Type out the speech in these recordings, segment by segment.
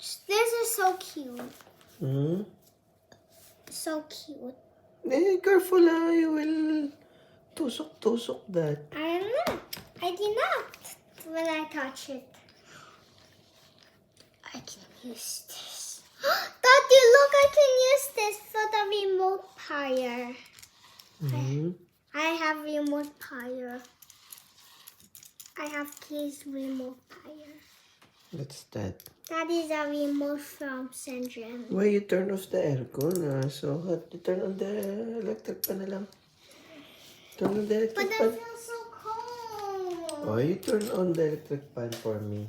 This is so cute. Hmm? So cute. Careful you will tusok that. I am not. I did not when I touch it. I can use this. Daddy, look, I can use this for the remote power. I have remote power. I have keys remote power. What's that? That is a remote from Sandra. Why you turn off the aircon? So hot. You turn on the electric pan na lang. Turn on the But electric I pan. feel so cold. Oh, you turn on the electric pan for me.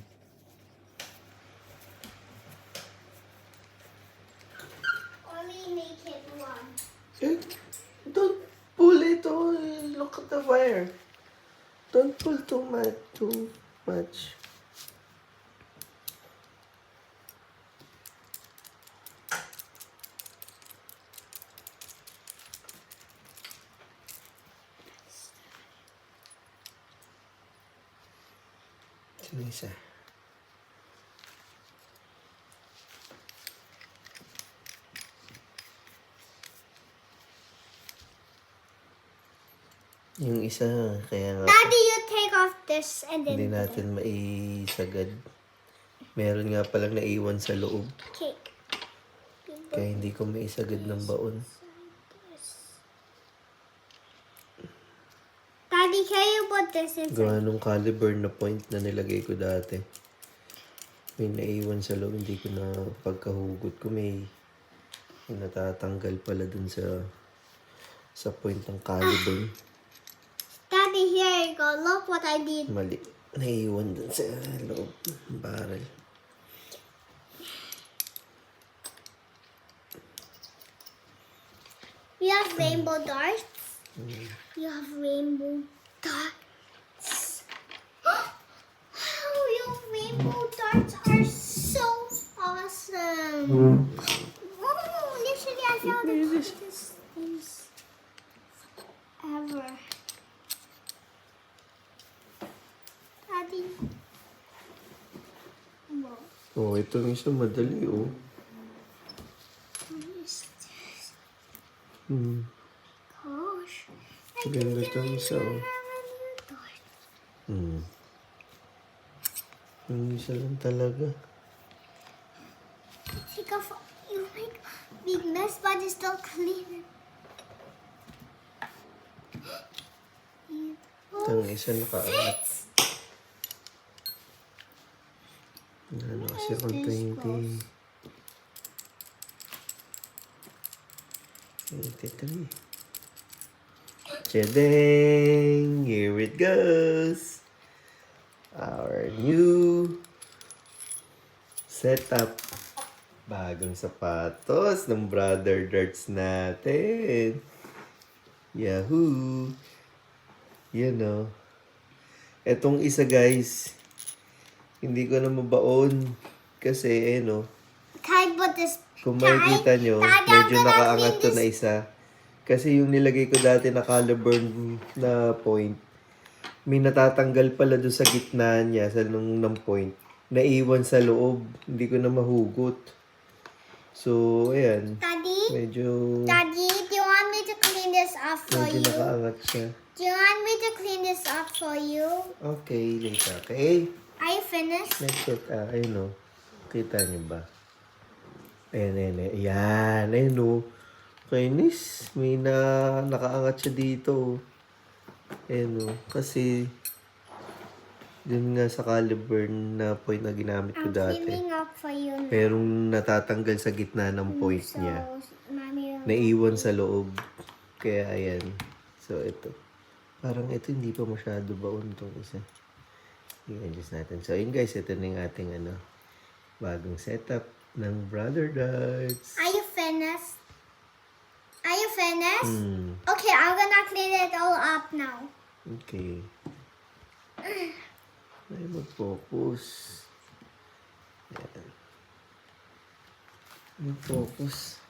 Only make it one. Eh, don't pull it. Oh, look at the fire. Don't pull too much. Too much. Sino isa? Yung isa, kaya nga Daddy, you take off this and then hindi natin maisagad. Meron nga palang naiwan sa loob. cake. Kaya hindi ko maisagad ng baon. Daddy, can you put this inside? Gawa nung caliber na point na nilagay ko dati. May naiwan sa loob. Hindi ko na pagkahugot ko may natatanggal pala dun sa point ng caliber. Daddy, here you go. Look what I did. Mali. Naiwan dun sa loob ng barrel. We have rainbow darts. You have rainbow darts. Wow, your rainbow darts are so awesome. Oh, literally, I found the cutest things ever. Daddy. Whoa. Oh, itong isa madali oh. What is this? Gosh. I Ganda didn't itong isa even oh. have a new dart. Yung isa lang talaga. Take off. You make big mess, but it's still clean. Itong isa nakaangat. Fits. Ano kasi kung 20. 23. Chedeng! Here it goes! Our new setup. Bagong sapatos ng Brother Darts natin. Yahoo! Yan o. Etong isa guys, hindi ko na mabaon. Kasi Can I put this? kung makikita nyo, Daddy, I'm medyo gonna nakaangat clean to this. na isa. Kasi yung nilagay ko dati na color burn na point, may natatanggal pala doon sa gitna niya, sa ng point, naiwan sa loob. Hindi ko na mahugot. So, ayan. Daddy, Medyo do you want me to clean this up for medyo you? nakaangat siya. Do you want me to clean this up for you? Okay, later. Okay? Are you finished? Let's check. Ayun o. Kita niyo ba? Ayan. Ayan. Ayun o. Kainis. May nakaangat siya dito. Ayun o. Kasi, dun nga sa caliber na point na ginamit ko I'm dati. cleaning up for you now. Merong natatanggal sa gitna ng point So, niya. Mommy, Naiwan sa loob. Kaya ayan. So, ito. Parang ito hindi pa masyado baon itong isa. I-adjust natin. So, ayun guys. Ito na yung ating bagong setup ng Brother Darts. are you finished? Are you finished? Hmm. Okay, I'm gonna clean it all up now. Okay. Ay, mag-focus. Ayan. Mag-focus.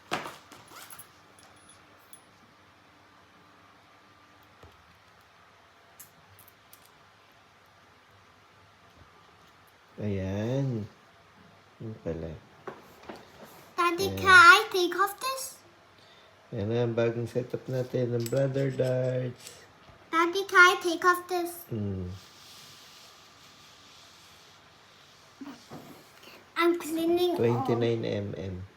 Ayan. Yun pala. Daddy, can I take off this? Yan na, ang bagong setup natin ng Brother Darts. Daddy, can I take off this? I'm cleaning 29 mm.